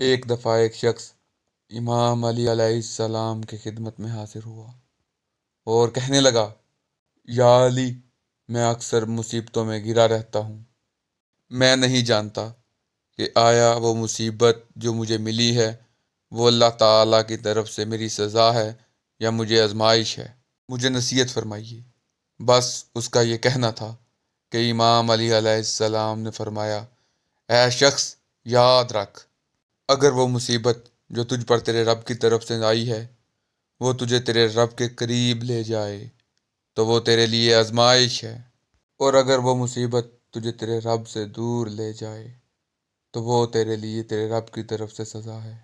ایک دفعہ ایک شخص امام علی علیہ السلام کی خدمت میں حاضر ہوا اور کہنے لگا، یا علی، میں اکثر مصیبتوں میں گھرا رہتا ہوں۔ میں نہیں جانتا کہ آیا وہ مصیبت جو مجھے ملی ہے وہ اللہ تعالیٰ کی طرف سے میری سزا ہے یا مجھے آزمائش ہے۔ مجھے نصیحت فرمائیے۔ بس اس کا یہ کہنا تھا کہ امام علی علیہ السلام نے فرمایا، اے شخص، یاد رکھ، اگر وہ مصیبت جو تجھ پر تیرے رب کی طرف سے آئی ہے وہ تجھے تیرے رب کے قریب لے جائے تو وہ تیرے لیے آزمائش ہے، اور اگر وہ مصیبت تجھے تیرے رب سے دور لے جائے تو وہ تیرے لیے تیرے رب کی طرف سے سزا ہے۔